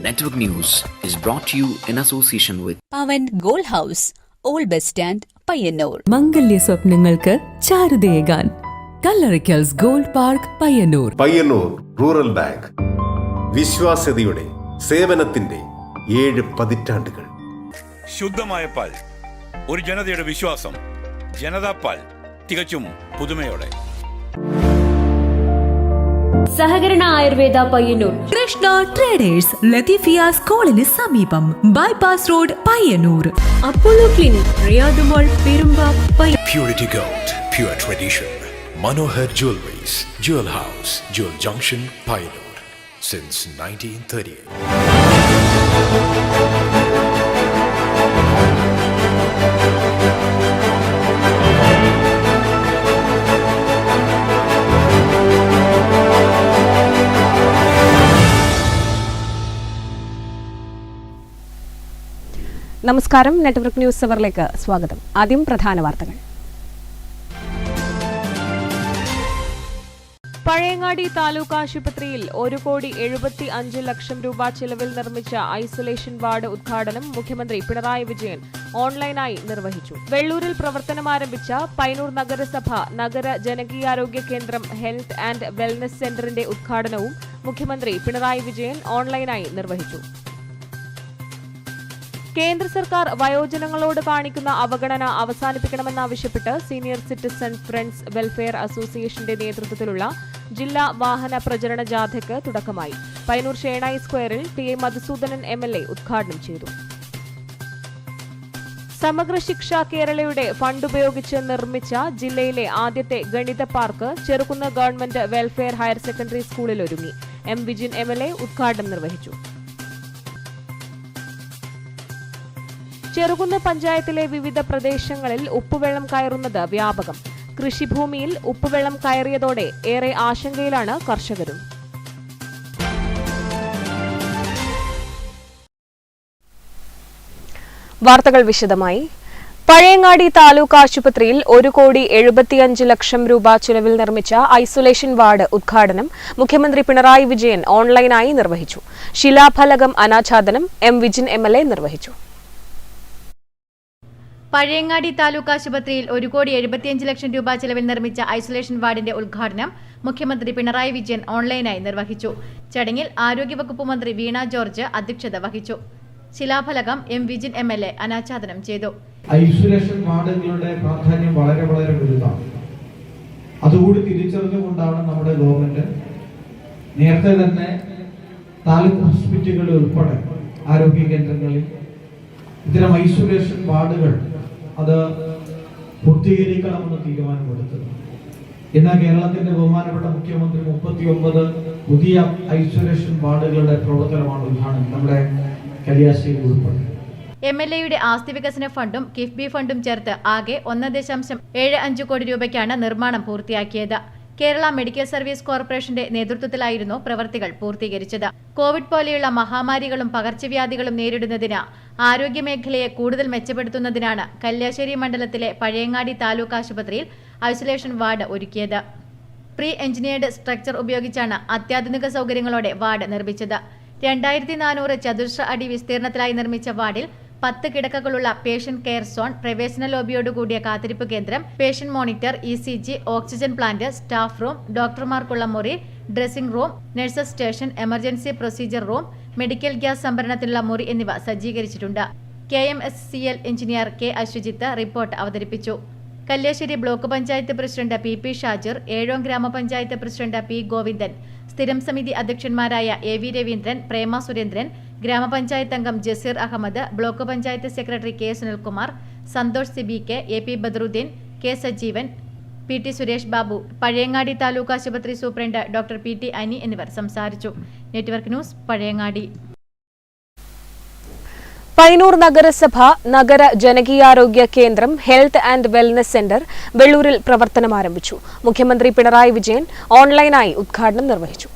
Network News is brought to you in association with Pavan Gold House, Old Bus Stand, Payyanur. മംഗല്യ സ്വപ്നങ്ങൾക്ക് ചാരുതയേകാൻ Kallarikkals gold park Payyanur. Payyanur rural bank വിശ്വാസ്യതയുടെ സേവനത്തിന്റെ 7 പതിറ്റാണ്ടുകൾ. ശുദ്ധമായ പാൽ, ഒരു ജനതയുടെ വിശ്വാസം. ജനതാ പാൽ, തികച്ചും പുതുമയോടെ. സഹകരണ ആയുർവേദ പയ്യന്നൂർ. കൃഷ്ണ ട്രേഡേഴ്സ് ലത്തീഫിയ സ്കൂളിന് സമീപം, bypass road Payyanur. Apollo clinic, Riyadh mall, Perumba. Purity Gold, pure tradition. Manohar Jewelries, Jewel House, Jewel Junction, Payyanur since 1938. നമസ്കാരം. നെറ്റ്വർക്ക് ന്യൂസ് അവറിലേക്ക് സ്വാഗതം. ആദ്യം പ്രധാന വാർത്തകൾ. പഴയങ്ങാടി താലൂക്ക് ആശുപത്രിയിൽ 1,75,00,000 രൂപ ചെലവിൽ നിർമ്മിച്ച ഐസൊലേഷൻ വാർഡ് ഉദ്ഘാടനം മുഖ്യമന്ത്രി പിണറായി വിജയൻ ഓൺലൈനായി നിർവഹിച്ചു. വെള്ളൂരിൽ പ്രവർത്തനമാരംഭിച്ച പയ്യന്നൂർ നഗരസഭ നഗര ജനകീയാരോഗ്യ കേന്ദ്രം ഹെൽത്ത് ആൻഡ് വെൽനസ് സെന്ററിന്റെ ഉദ്ഘാടനവും മുഖ്യമന്ത്രി പിണറായി വിജയൻ ഓൺലൈനായി നിർവഹിച്ചു. കേന്ദ്ര സർക്കാർ വയോജനങ്ങളോട് കാണിക്കുന്ന അവഗണന അവസാനിപ്പിക്കണമെന്നാവശ്യപ്പെട്ട് സീനിയർ സിറ്റിസൺ ഫ്രണ്ട്സ് വെൽഫെയർ അസോസിയേഷന്റെ നേതൃത്വത്തിലുള്ള ജില്ലാ വാഹന പ്രചരണ ജാഥയ്ക്ക് തുടക്കമായി. പയ്യന്നൂർ ഷേണായി സ്ക്വയറിൽ ടി എ മധുസൂദനൻ MLA ഉദ്ഘാടനം ചെയ്തു. സമഗ്ര ശിക്ഷ കേരളയുടെ ഫണ്ട് ഉപയോഗിച്ച് നിർമ്മിച്ച ജില്ലയിലെ ആദ്യത്തെ ഗണിത park Cherukunnu government welfare higher secondary സ്കൂളിൽ ഒരുങ്ങി. M. വിജിൻ MLA ഉദ്ഘാടനം നിർവഹിച്ചു. ചെറുകുന്ന് പഞ്ചായത്തിലെ വിവിധ പ്രദേശങ്ങളിൽ ഉപ്പുവെള്ളം കയറുന്നത് വ്യാപകം. കൃഷിഭൂമിയിൽ ഉപ്പുവെള്ളം കയറിയതോടെ ഏറെ ആശങ്കയിലാണ് കർഷകരും. വാർത്തകൾ വിശദമായി. പഴയങ്ങാടി താലൂക്ക് ആശുപത്രിയിൽ 1,75,00,000 രൂപ ചിലവിൽ നിർമ്മിച്ച ഐസൊലേഷൻ വാർഡ് ഉദ്ഘാടനം മുഖ്യമന്ത്രി പിണറായി വിജയൻ ഓൺലൈനായി നിർവഹിച്ചു. ശിലാഫലകം അനാച്ഛാദനം M. വിജിൻ MLA നിർവഹിച്ചു. പഴയങ്ങാടി താലൂക്ക് ആശുപത്രിയിൽ 1,75,00,000 രൂപ ചെലവിൽ നിർമ്മിച്ച ഐസൊലേഷൻ വാർഡിന്റെ ഉദ്ഘാടനം മുഖ്യമന്ത്രി പിണറായി വിജയൻ ഓൺലൈനായി നിർവഹിച്ചു. ചടങ്ങിൽ ആരോഗ്യവകുപ്പ് മന്ത്രി വീണ ജോർജ് അധ്യക്ഷത വഹിച്ചു. ശിലാഫലകം M. വിജിൻ MLA അനാച്ഛാദനം ചെയ്തു. ഐസൊലേഷൻ വാർഡുകളുടെ പ്രാധാന്യം വളരെ വലുതാണ്. അതുകൂടി തിരിച്ചറിഞ്ഞുകൊണ്ടാണ് നമ്മുടെ ഗവൺമെന്റ് നേരത്തെ തന്നെ താലൂക്ക് ഹോസ്പിറ്റലുകളിൽ ഉൾപ്പെടെ ആരോഗ്യ കേന്ദ്രങ്ങളിൽ ഇത്തരം ഐസൊലേഷൻ വാർഡുകൾ അത് പൂർത്തീകരിക്കണമെന്ന് തീരുമാനമെടുത്തത്. എന്നാൽ കേരളത്തിന്റെ ബഹുമാനപ്പെട്ട മുഖ്യമന്ത്രി 39 പുതിയ ഐസൊലേഷൻ വാർഡുകളുടെ പ്രവർത്തനമാണ് ഉദ്ഘാടനം നമ്മുടെ കല്യാശ്ശേരി ഉൾപ്പെടെ. MLAയുടെ ആസ്തി വികസന ഫണ്ടും കിഫ്ബി ഫണ്ടും ചേർത്ത് ആകെ 1.75 കോടി രൂപയ്ക്കാണ് നിർമ്മാണം പൂർത്തിയാക്കിയത്. കേരള മെഡിക്കൽ സർവീസ് കോർപ്പറേഷന്റെ നേതൃത്വത്തിലായിരുന്നു പ്രവൃത്തികൾ പൂർത്തീകരിച്ചത്. കോവിഡ് പോലെയുള്ള മഹാമാരികളും പകർച്ചവ്യാധികളും നേരിടുന്നതിന് ആരോഗ്യമേഖലയെ കൂടുതൽ മെച്ചപ്പെടുത്തുന്നതിനാണ് കല്യാശ്ശേരി മണ്ഡലത്തിലെ പഴയങ്ങാടി താലൂക്ക് ആശുപത്രിയിൽ ഐസൊലേഷൻ വാർഡ് ഒരുക്കിയത്. പ്രീ എഞ്ചിനീയർഡ് സ്ട്രക്ചർ ഉപയോഗിച്ചാണ് അത്യാധുനിക സൗകര്യങ്ങളോടെ വാർഡ് നിർമ്മിച്ചത്. 2400 ചതുരശ്ര അടി വിസ്തീർണത്തിലായി നിർമ്മിച്ച വാർഡിൽ 10 കിടക്കകളുള്ള പേഷ്യന്റ് കെയർ സോൺ, പ്രവേശന ലോബിയോടുകൂടിയ കാത്തിരിപ്പ് കേന്ദ്രം, patient monitor, ECG, oxygen plant, staff room, ഡോക്ടർമാർക്കുള്ള മുറി, dressing room, nurses station, emergency procedure room, medical gas സംഭരണത്തിനുള്ള മുറി എന്നിവ സജ്ജീകരിച്ചിട്ടുണ്ട്. KMSCL engineer K. Ashwajith report അവതരിപ്പിച്ചു. Kalliasseri block panchayat president PP Shajir, Ezhome grama panchayat president P. Govindan, സ്ഥിരം സമിതി അധ്യക്ഷന്മാരായ AV രവീന്ദ്രൻ, പ്രേമ സുരേന്ദ്രൻ, ഗ്രാമപഞ്ചായത്ത് അംഗം Jaseer Ahmed, block panchayat secretary K. Sunilkumar, Santhosh CBK, AP Badaruddin, K. Sajeevan, PT Suresh Babu, Pazhayangadi taluk ആശുപത്രി സൂപ്രണ്ട് ഡോക്ടർ PT അനി എന്നിവർ സംസാരിച്ചു. Network news, Pazhayangadi. പയ്യന്നൂർ നഗരസഭ നഗര ജനകീയാരോഗ്യ കേന്ദ്രം ഹെൽത്ത് ആൻഡ് വെൽനസ് സെന്റർ വെള്ളൂരിൽ പ്രവർത്തനമാരംഭിച്ചു. മുഖ്യമന്ത്രി പിണറായി വിജയൻ ഓൺലൈനായി ഉദ്ഘാടനം നിർവഹിച്ചു.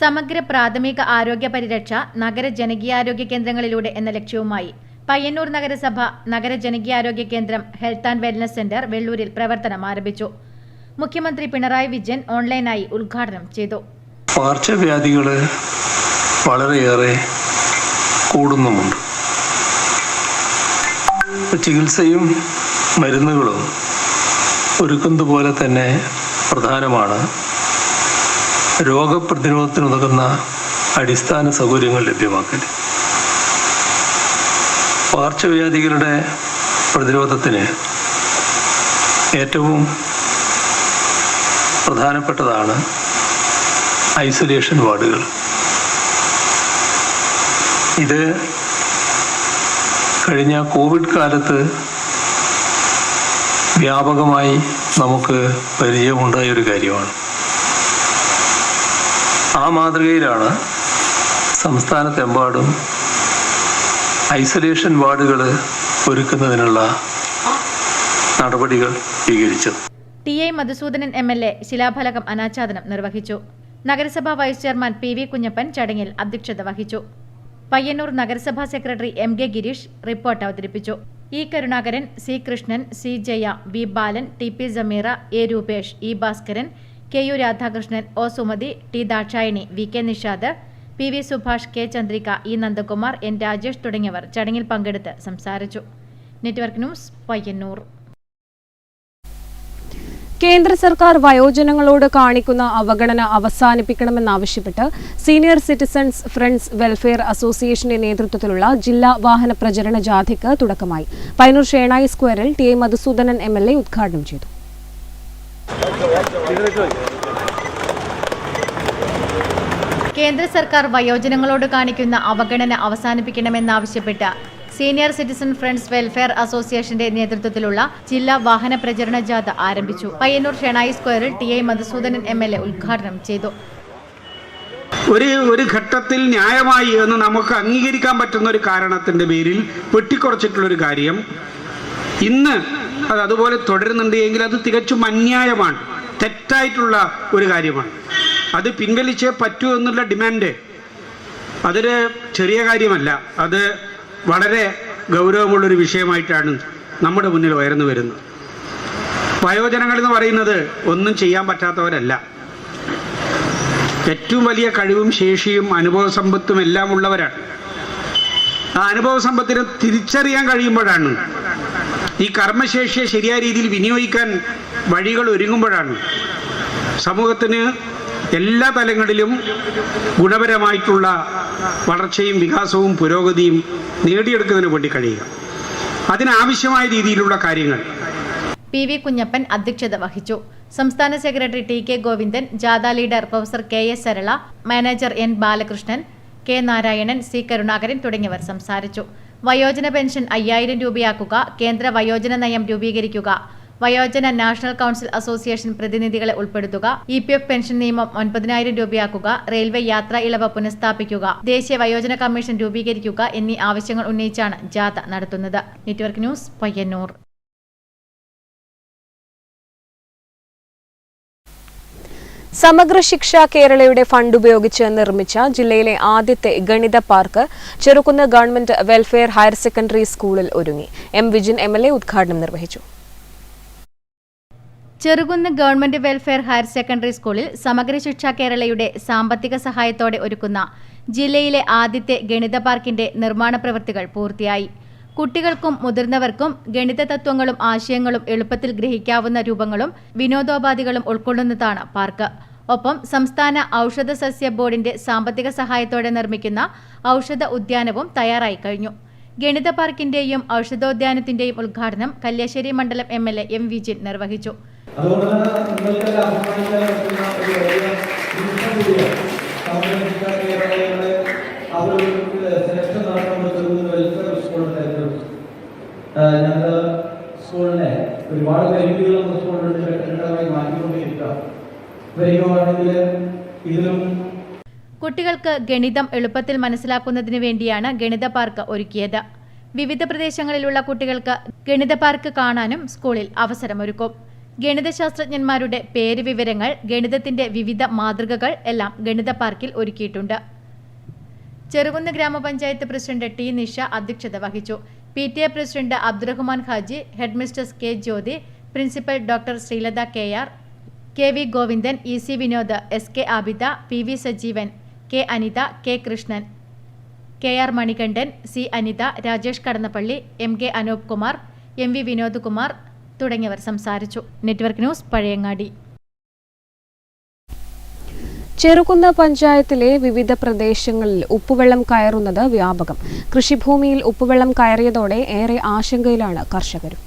സമഗ്ര പ്രാഥമിക ആരോഗ്യ പരിരക്ഷ നഗര ജനകീയാരോഗ്യ കേന്ദ്രങ്ങളിലൂടെ എന്ന ലക്ഷ്യവുമായി പയ്യന്നൂർ നഗരസഭ നഗര ജനകീയാരോഗ്യ കേന്ദ്രം ഹെൽത്ത് ആൻഡ് വെൽനസ് സെന്റർ വെള്ളൂരിൽ പ്രവർത്തനം ആരംഭിച്ചു. മുഖ്യമന്ത്രി പിണറായി വിജയൻ ഓൺലൈനായി ഉദ്ഘാടനം ചെയ്തു. പകർച്ചവ്യാധികൾ വളരെയേറെ കൂടുന്നുമുണ്ട്. ചികിത്സയും മരുന്നുകളും ഒരുക്കുന്നത് പോലെ തന്നെ പ്രധാനമാണ് രോഗപ്രതിരോധത്തിനുതകുന്ന അടിസ്ഥാന സൗകര്യങ്ങൾ ലഭ്യമാക്കൽ. പകർച്ചവ്യാധികളുടെ പ്രതിരോധത്തിന് ഏറ്റവും പ്രധാനപ്പെട്ടതാണ് ഐസൊലേഷൻ വാർഡുകൾ. ഇത് കഴിഞ്ഞ കോവിഡ് കാലത്ത് വ്യാപകമായി നമുക്ക് പരിചയമുണ്ടായ ഒരു കാര്യമാണ്. ആ മാതൃകയിലാണ് സംസ്ഥാനത്തെമ്പാടും ഐസൊലേഷൻ വാർഡുകൾ ഒരുക്കുന്നതിനുള്ള നടപടികൾ സ്വീകരിച്ചത്. ടി.ഐ. മധുസൂദനൻ എം.എൽ.എ. ശിലാഫലകം അനാച്ഛാദനം നിർവഹിച്ചു. നഗരസഭാ വൈസ് ചെയർമാൻ പി.വി. കുഞ്ഞപ്പൻ ചടങ്ങിൽ അധ്യക്ഷത വഹിച്ചു. പയ്യന്നൂർ നഗരസഭാ സെക്രട്ടറി എം.കെ. ഗിരീഷ് റിപ്പോർട്ട് അവതരിപ്പിച്ചു. E. Karunakaran, C. Krishnan, C. Jaya, V. Balan, T. P. Sameera, A. Rupesh, E. Bhaskaran, K. U. Radhakrishnan, O. Sumathi, T. Dakshayani, V. K. Nishad, P. V. Subhash, K. Chandrika, E. Nandakumar, N. Rajesh തുടങ്ങിയവർ ചടങ്ങിൽ പങ്കെടുത്ത് സംസാരിച്ചു. Network news, Payyanur. കേന്ദ്ര സർക്കാർ വയോജനങ്ങളോട് കാണിക്കുന്ന അവഗണന അവസാനിപ്പിക്കണമെന്നാവശ്യപ്പെട്ട് സീനിയർ സിറ്റിസൺസ് ഫ്രണ്ട്സ് വെൽഫെയർ അസോസിയേഷന്റെ നേതൃത്വത്തിലുള്ള ജില്ലാ വാഹന പ്രചരണ ജാഥയ്ക്ക് തുടക്കമായി. പയ്യന്നൂർ ഷേണായി സ്ക്വയറിൽ ടി. ഐ. മധുസൂദനൻ എം.എൽ.എ. ഉദ്ഘാടനം ചെയ്തു. കേന്ദ്ര സർക്കാർ വയോജനങ്ങളോട് കാണിക്കുന്ന അവഗണന അവസാനിപ്പിക്കണമെന്നാവശ്യപ്പെട്ട് സീനിയർ സിറ്റിസൺ ഫ്രണ്ട്സ് വെൽഫെയർ അസോസിയേഷന്റെ നേതൃത്വത്തിലുള്ള ജില്ലാ വാഹന പ്രചരണ ജാഥ ആരംഭിച്ചു. പയ്യന്നൂർ ഷെണായി സ്ക്വയറിൽ ടി. ഐ. മധുസൂദനൻ എം.എൽ.എ. ഉദ്ഘാടനം ചെയ്തു. ഒരു ഘട്ടത്തിൽ ന്യായമായി എന്ന് നമുക്ക് അംഗീകരിക്കാൻ പറ്റുന്ന ഒരു കാരണത്തിന്റെ പേരിൽ വെട്ടിക്കുറച്ചിട്ടുള്ളൊരു കാര്യം ഇന്ന് അതുപോലെ തുടരുന്നുണ്ട് എങ്കിൽ അത് തികച്ചും അന്യായമാണ്, തെറ്റായിട്ടുള്ള ഒരു കാര്യമാണ്. അത് പിൻവലിച്ചേ പറ്റൂ എന്നുള്ള ഡിമാൻഡ് അതൊരു ചെറിയ കാര്യമല്ല. അത് വളരെ ഗൗരവമുള്ളൊരു വിഷയമായിട്ടാണ് നമ്മുടെ മുന്നിൽ ഉയർന്നു വരുന്നത്. വയോജനങ്ങൾ എന്ന് പറയുന്നത് ഒന്നും ചെയ്യാൻ പറ്റാത്തവരല്ല. ഏറ്റവും വലിയ കഴിവും ശേഷിയും അനുഭവ സമ്പത്തും എല്ലാം ഉള്ളവരാണ്. ആ അനുഭവ സമ്പത്തിനെ തിരിച്ചറിയാൻ കഴിയുമ്പോഴാണ്, ഈ കർമ്മശേഷിയെ ശരിയായ രീതിയിൽ വിനിയോഗിക്കാൻ വഴികൾ ഒരുങ്ങുമ്പോഴാണ് സമൂഹത്തിന് എല്ലാ തലങ്ങളിലും ഗുണപരമായിട്ടുള്ള വളർച്ചയും വികാസവും പുരോഗതിയും നേടിയെടുക്കുന്നതിന് വേണ്ടി കഴിയുക. അതിനാവശ്യമായ രീതിയിലുള്ള കാര്യങ്ങൾ പി. വി. കുഞ്ഞപ്പൻ അധ്യക്ഷത വഹിച്ചു. സംസ്ഥാന സെക്രട്ടറി ടി. കെ. ഗോവിന്ദൻ, ജാഥ leader professor K. S. Sarala, manager N. Balakrishnan, K. Narayanan, C. Karunakaran തുടങ്ങിയവർ സംസാരിച്ചു. വയോജന പെൻഷൻ 5000 രൂപയാക്കുക, കേന്ദ്ര വയോജന നയം രൂപീകരിക്കുക, വയോജന നാഷണൽ കൌൺസിൽ അസോസിയേഷൻ പ്രതിനിധികളെ ഉൾപ്പെടുത്തുക, EPF പെൻഷൻ നിയമം 9000 രൂപയാക്കുക, റെയിൽവേ യാത്രാ ഇളവ് പുനഃസ്ഥാപിക്കുക, ദേശീയ വയോജന കമ്മീഷൻ രൂപീകരിക്കുക എന്നീ ആവശ്യങ്ങൾ ഉന്നയിച്ചാണ് ജാഥ നടത്തുന്നത്. Network news, Payyanur. സമഗ്ര ശിക്ഷ കേരളയുടെ ഫണ്ട് ഉപയോഗിച്ച് നിർമ്മിച്ച ജില്ലയിലെ ആദ്യത്തെ ഗണിത park Cherukunnu government welfare higher secondary സ്കൂളിൽ ഒരുങ്ങി. എം. വിജിൻ എം.എൽ.എ. ഉദ്ഘാടനം നിർവഹിച്ചു. Cherukunnu government welfare higher secondary സ്കൂളിൽ സമഗ്ര ശിക്ഷ കേരളയുടെ സാമ്പത്തിക സഹായത്തോടെ ഒരുക്കുന്ന ജില്ലയിലെ ആദ്യത്തെ ഗണിത പാർക്കിന്റെ നിർമ്മാണ പ്രവൃത്തികൾ പൂർത്തിയായി. കുട്ടികൾക്കും മുതിർന്നവർക്കും ഗണിത തത്വങ്ങളും ആശയങ്ങളും എളുപ്പത്തിൽ ഗ്രഹിക്കാവുന്ന രൂപങ്ങളും വിനോദോപാധികളും ഉൾക്കൊള്ളുന്നതാണ് പാർക്ക്. ഒപ്പം സംസ്ഥാന ഔഷധ സസ്യ ബോർഡിന്റെ സാമ്പത്തിക സഹായത്തോടെ നിർമ്മിക്കുന്ന ഔഷധ ഉദ്യാനവും തയ്യാറായി കഴിഞ്ഞു. ഗണിത പാർക്കിന്റെയും ഔഷധോദ്യാനത്തിന്റെയും ഉദ്ഘാടനം കല്യാശ്ശേരി മണ്ഡലം എം.എൽ.എ. എം. വിജിൻ നിർവഹിച്ചു. ഞങ്ങളുടെ സ്കൂളിനെ ഒരുപാട് പരിമിതികൾ സ്കൂളിൽ മാറ്റിക്കൊണ്ടിരിക്കുക. വരികയാണെങ്കിൽ ഇതിലും കുട്ടികൾക്ക് ഗണിതം എളുപ്പത്തിൽ മനസ്സിലാക്കുന്നതിന് വേണ്ടിയാണ് ഗണിത പാർക്ക് ഒരുക്കിയത്. വിവിധ പ്രദേശങ്ങളിലുള്ള കുട്ടികൾക്ക് ഗണിത പാർക്ക് കാണാനും സ്കൂളിൽ അവസരമൊരുക്കും. ഗണിതശാസ്ത്രജ്ഞന്മാരുടെ പേര്, വിവരങ്ങൾ, ഗണിതത്തിന്റെ വിവിധ മാതൃകകൾ എല്ലാം ഗണിത പാർക്കിൽ ഒരുക്കിയിട്ടുണ്ട്. ചെറുകുന്ന് ഗ്രാമപഞ്ചായത്ത് പ്രസിഡന്റ് ടി. നിഷ അധ്യക്ഷത വഹിച്ചു. PTA president Abdurahman Haji, head mistress K. Jyothi, principal doctor Sreelatha KR, KV Govindan, EC Vinod, SK Abida, PV Sajeevan, K Anitha, K Krishnan, K R Manikandan, C Anitha, Rajesh Kadannappally, M K Anoop Kumar, M V Vinod Kumar തുടങ്ങിയവർ സംസാരിച്ചു. Network news, Pazhayangadi. ചെറുകുന്ന് പഞ്ചായത്തിലെ വിവിധ പ്രദേശങ്ങളിൽ ഉപ്പുവെള്ളം കയറുന്നത് വ്യാപകം. കൃഷിഭൂമിയിൽ ഉപ്പുവെള്ളം കയറിയതോടെ ഏറെ ആശങ്കയിലാണ് കർഷകരും.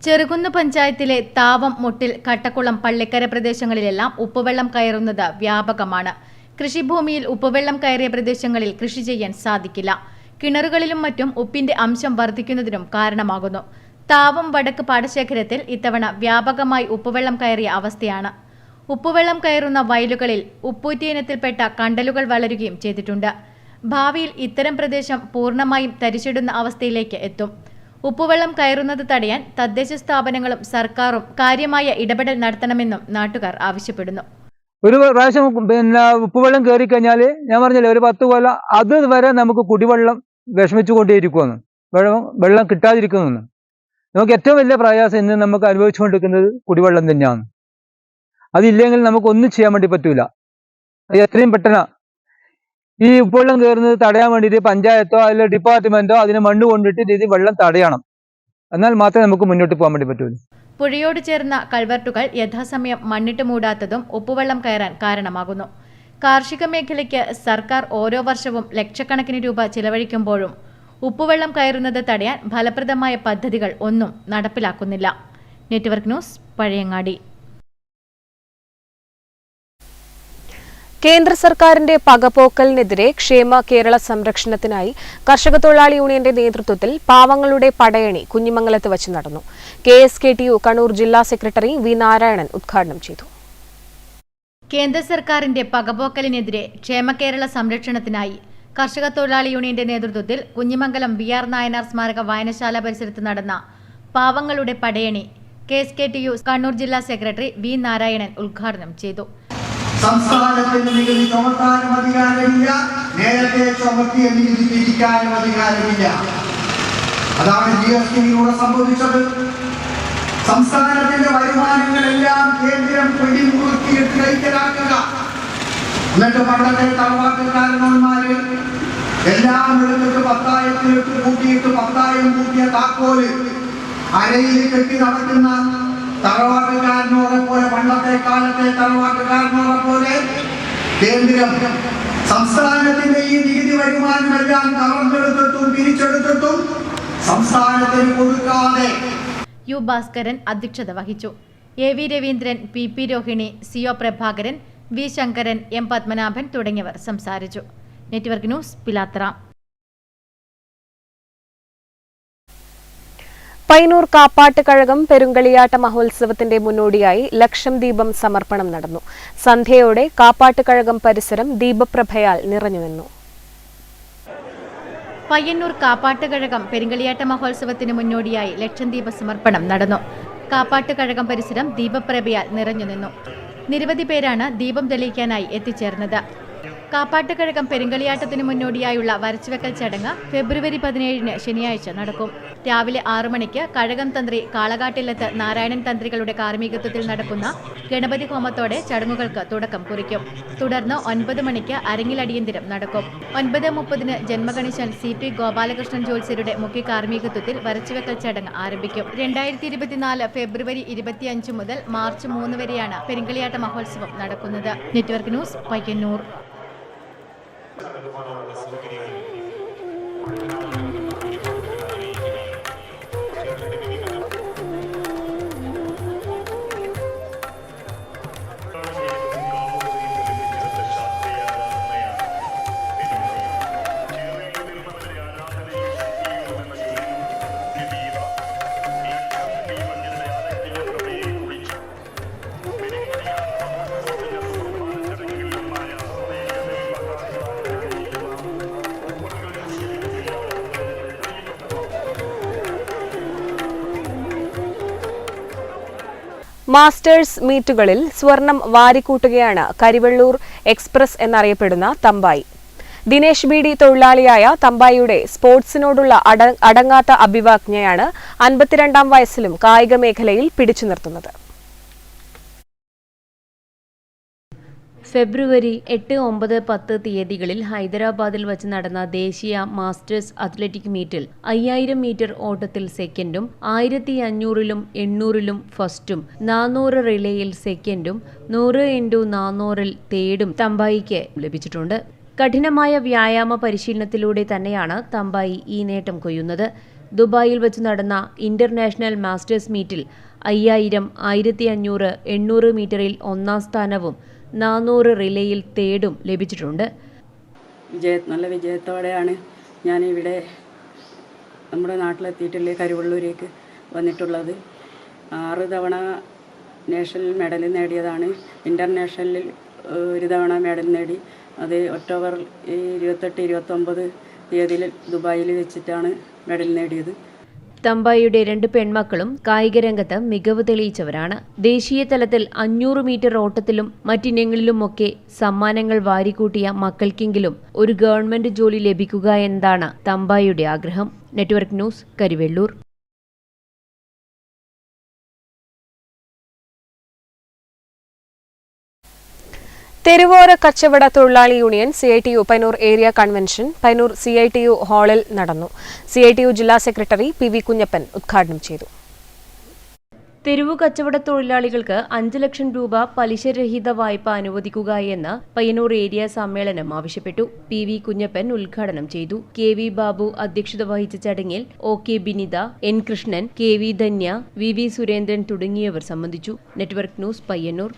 ചെറുകുന്ന് പഞ്ചായത്തിലെ താവം, മുട്ടിൽ, കട്ടക്കുളം, പള്ളിക്കര പ്രദേശങ്ങളിലെല്ലാം ഉപ്പുവെള്ളം കയറുന്നത് വ്യാപകമാണ്. കൃഷിഭൂമിയിൽ ഉപ്പുവെള്ളം കയറിയ പ്രദേശങ്ങളിൽ കൃഷി ചെയ്യാൻ സാധിക്കില്ല. കിണറുകളിലും മറ്റും ഉപ്പിന്റെ അംശം വർദ്ധിക്കുന്നതിനും കാരണമാകുന്നു. താവം വടക്ക് പാടശേഖരത്തിൽ ഇത്തവണ വ്യാപകമായി ഉപ്പുവെള്ളം കയറിയ അവസ്ഥയാണ്. ഉപ്പുവെള്ളം കയറുന്ന വയലുകളിൽ ഉപ്പൂറ്റി ഇനത്തിൽപ്പെട്ട കണ്ടലുകൾ വളരുകയും ചെയ്തിട്ടുണ്ട്. ഭാവിയിൽ ഇത്തരം പ്രദേശം പൂർണ്ണമായും തരിച്ചിടുന്ന അവസ്ഥയിലേക്ക് എത്തും. ഉപ്പുവെള്ളം കയറുന്നത് തടയാൻ തദ്ദേശ സ്ഥാപനങ്ങളും സർക്കാരും കാര്യമായ ഇടപെടൽ നടത്തണമെന്നും നാട്ടുകാർ ആവശ്യപ്പെടുന്നു. ഒരു പ്രാവശ്യം ഉപ്പുവെള്ളം കയറി കഴിഞ്ഞാൽ ഞാൻ പറഞ്ഞില്ലേ, ഒരു 10 കൊല്ലം അതുവരെ നമുക്ക് കുടിവെള്ളം വിഷമിച്ചുകൊണ്ടേയിരിക്കുമെന്ന്, വെള്ളം കിട്ടാതിരിക്കുമെന്ന്. നമുക്ക് ഏറ്റവും വലിയ പ്രയാസം ഇന്ന് നമുക്ക് അനുഭവിച്ചുകൊണ്ടിരിക്കുന്നത് കുടിവെള്ളം തന്നെയാണ്. അതില്ലെങ്കിൽ നമുക്കൊന്നും ചെയ്യാൻ വേണ്ടി പറ്റൂല. എത്രയും പെട്ടെന്ന് ഈ ഉപ്പുവെള്ളം കയറുന്നത് തടയാൻ വേണ്ടിയിട്ട് പഞ്ചായത്തോ അല്ലെങ്കിൽ ഡിപ്പാർട്ട്മെന്റോ അതിന് മണ്ണ് കൊണ്ടിട്ട് ഇത് വെള്ളം തടയണം. എന്നാൽ മാത്രമേ നമുക്ക് മുന്നോട്ട് പോകാൻ വേണ്ടി പറ്റൂല. പുഴയോട് ചേർന്ന കൾവർട്ടുകൾ യഥാസമയം മണ്ണിട്ട് മൂടാത്തതും ഉപ്പുവെള്ളം കയറാൻ കാരണമാകുന്നു. കാർഷിക മേഖലയ്ക്ക് സർക്കാർ ഓരോ വർഷവും ലക്ഷക്കണക്കിന് രൂപ ചിലവഴിക്കുമ്പോഴും ഉപ്പുവെള്ളം കയറുന്നത് തടയാൻ ഫലപ്രദമായ പദ്ധതികൾ ഒന്നും നടപ്പിലാക്കുന്നില്ല. Network news, Pazhayangadi. കേന്ദ്ര സർക്കാരിന്റെ പകപോക്കലിനെതിരെ ക്ഷേമ കേരള സംരക്ഷണത്തിനായി കർഷക തൊഴിലാളി യൂണിയന്റെ നേതൃത്വത്തിൽ പാവങ്ങളുടെ പടയണി കുഞ്ഞിമംഗലത്ത് വച്ച് നടന്നു. KSKTU കണ്ണൂർ ജില്ലാ സെക്രട്ടറി വി നാരായണൻ ഉദ്ഘാടനം ചെയ്തു. കേന്ദ്ര സർക്കാരിന്റെ പകപോക്കലിനെതിരെ ക്ഷേമ കേരള സംരക്ഷണത്തിനായി കർഷക തൊഴിലാളി യൂണിയന്റെ നേതൃത്വത്തിൽ കുഞ്ഞിമംഗലം VR നായനാർ സ്മാരക വായനശാല പരിസരത്ത് നടന്ന പാവങ്ങളുടെ പടയണി KSKTU കണ്ണൂർ ജില്ലാ സെക്രട്ടറി വി നാരായണൻ ഉദ്ഘാടനം ചെയ്തു. സംസ്ഥാനത്തിന് നികുതി ചുമത്താനും അധികാരമില്ല, നേരത്തെ ചുമത്തിയ നികുതി പിരിക്കാനും അധികാരമില്ല. അതാണ് GSTയിലൂടെ സംഭവിച്ചത്. സംസ്ഥാനത്തിന്റെ വരുമാനങ്ങളെല്ലാം കേന്ദ്രം പിടിമുറുക്കിയിട്ട് കൈക്കലാക്കുക. എന്നിട്ട് പണ്ടത്തെ തറവാട്ടുകാരന്മാര് എല്ലാം എടുത്തിട്ട് 10,000 കൂട്ടിയിട്ട് 10,000 കൂട്ടിയ താക്കോല് അരയിൽ കെട്ടി നടക്കുന്ന തറവാട്ടുകാരനോടെ പോലെ, പണ്ടത്തെ കാലത്തെ തറവാട്ടുകാരനോടെ പോലെ കേന്ദ്രം സംസ്ഥാനത്തിന്റെ ഈ നികുതി വരുമാനമെല്ലാം കവർന്നെടുത്തിട്ടും പിരിച്ചെടുത്തിട്ടും സംസ്ഥാനത്തിന് കൊടുക്കാതെ. യു ഭാസ്കരൻ അധ്യക്ഷത വഹിച്ചു. AV Raveendran, PP Rohini, CO Prabhakaran, V Sankaran, M Padmanabhan തുടങ്ങിയവർ സംസാരിച്ചു. Network news, Pilathara. പയ്യന്നൂർ കാപ്പാട്ട് കഴകം പെരുങ്കളിയാട്ട മഹോത്സവത്തിന്റെ മുന്നോടിയായി ലക്ഷം ദീപം സമർപ്പണം നടന്നു. സന്ധ്യയോടെ കാപ്പാട്ട് കഴകം പരിസരം ദീപപ്രഭയാൽ നിറഞ്ഞുവെന്നു. പയ്യന്നൂർ കാപ്പാട്ട് കഴകം പെരുങ്കളിയാട്ട മഹോത്സവത്തിന് മുന്നോടിയായി ലക്ഷം ദീപ സമർപ്പണം നടന്നു. കാപ്പാട്ട് കഴകം പരിസരം ദീപപ്രഭയാൽ നിറഞ്ഞുനിന്നു. നിരവധി പേരാണ് ദീപം തെളിയിക്കാനായി എത്തിച്ചേർന്നത്. കാപ്പാട്ട് കഴകം പെരുങ്കളിയാട്ടത്തിന് മുന്നോടിയായുള്ള വരച്ചുവെക്കൽ ചടങ്ങ് ഫെബ്രുവരി 17 ശനിയാഴ്ച നടക്കും. രാവിലെ 6 മണിക്ക് കഴകം തന്ത്രി കാളകാട്ടില്ലത്ത് നാരായണൻ തന്ത്രികളുടെ കാർമ്മികത്വത്തിൽ നടക്കുന്ന ഗണപതി ഹോമത്തോടെ ചടങ്ങുകൾക്ക് തുടക്കം കുറിക്കും. തുടർന്ന് 9 മണിക്ക് അരങ്ങിലടിയന്തിരം നടക്കും. 9:30 ജന്മഗണേശൻ CP ഗോപാലകൃഷ്ണൻ ജ്യോത്സ്യരുടെ മുഖ്യ കാർമ്മികത്വത്തിൽ വരച്ചുവെക്കൽ ചടങ്ങ് ആരംഭിക്കും. 2024 ഫെബ്രുവരി 25 മുതൽ മാർച്ച് 3 വരെയാണ് പെരുങ്കളിയാട്ട മഹോത്സവം നടക്കുന്നത്. Network news, Payyanur. മാസ്റ്റേഴ്സ് മീറ്റുകളിൽ സ്വർണം വാരിക്കൂട്ടുകയാണ് കരിവെള്ളൂർ എക്സ്പ്രസ് എന്നറിയപ്പെടുന്ന തമ്പായി. ദിനേശ് ബീഡി തൊഴിലാളിയായ തമ്പായിയുടെ സ്പോർട്സിനോടുള്ള അടങ്ങാത്ത അഭിവാജ്ഞയാണ് 52-ാം വയസ്സിലും കായിക മേഖലയിൽ പിടിച്ചു നിർത്തുന്നത്. ഫെബ്രുവരി 8, 9, 10 തീയതികളിൽ ഹൈദരാബാദിൽ വച്ച് നടന്ന ദേശീയ മാസ്റ്റേഴ്സ് അത്ലറ്റിക് മീറ്റിൽ 5000 മീറ്റർ ഓട്ടത്തിൽ സെക്കൻഡും 1500-ലും 800-ലും ഫസ്റ്റും 400 റിലേയിൽ സെക്കൻഡും 100x400-ൽ തേർഡും തമ്പായിക്ക് ലഭിച്ചിട്ടുണ്ട്. കഠിനമായ വ്യായാമ പരിശീലനത്തിലൂടെ തന്നെയാണ് തമ്പായി ഈ നേട്ടം കൊയ്യുന്നത്. ദുബായിൽ വച്ച് നടന്ന ഇന്റർനാഷണൽ മാസ്റ്റേഴ്സ് മീറ്റിൽ 5000, 1500, 800 മീറ്ററിൽ 1ാം സ്ഥാനവും 400 റിലേയിൽ തേർഡും ലഭിച്ചിട്ടുണ്ട്. നല്ല വിജയത്തോടെയാണ് ഞാനിവിടെ നമ്മുടെ നാട്ടിലെത്തിയിട്ടുള്ള കരുവള്ളൂരേക്ക് വന്നിട്ടുള്ളത്. 6 തവണ നാഷണൽ മെഡൽ നേടിയതാണ്. ഇൻ്റർനാഷണലിൽ 1 തവണ മെഡൽ നേടി. അത് ഒക്ടോബർ 28, 29 തീയതിയിൽ ദുബായിൽ വെച്ചിട്ടാണ് മെഡൽ നേടിയത്. തമ്പായിയുടെ 2 പെൺമക്കളും കായിക രംഗത്ത് മികവ് തെളിയിച്ചവരാണ്. ദേശീയ തലത്തിൽ 500 മീറ്റർ ഓട്ടത്തിലും മറ്റിനങ്ങളിലുമൊക്കെ സമ്മാനങ്ങൾ വാരിക്കൂട്ടിയ മക്കൾക്കെങ്കിലും ഒരു ഗവൺമെന്റ് ജോലി ലഭിക്കുക എന്നതാണ് തമ്പായിയുടെ ആഗ്രഹം. Network news, Karivellur. തെരുവോര കച്ചവട തൊഴിലാളി union CITU Painur area convention Painur CITU ഹാളിൽ നടന്നു. CITU ജില്ലാ സെക്രട്ടറി PV കുഞ്ഞപ്പൻ ഉദ്ഘാടനം ചെയ്തു. തെരുവു കച്ചവട തൊഴിലാളികൾക്ക് 5 ലക്ഷം രൂപ പലിശരഹിത വായ്പ അനുവദിക്കുക എന്ന് പയ്യന്നൂർ ഏരിയ സമ്മേളനം ആവശ്യപ്പെട്ടു. PV കുഞ്ഞപ്പൻ ഉദ്ഘാടനം ചെയ്തു. KV ബാബു അധ്യക്ഷത വഹിച്ച ചടങ്ങിൽ OK Binitha, N Krishnan, KV Dhanya, VV Surendran തുടങ്ങിയവർ സംബന്ധിച്ചു. Network news, Payyanur.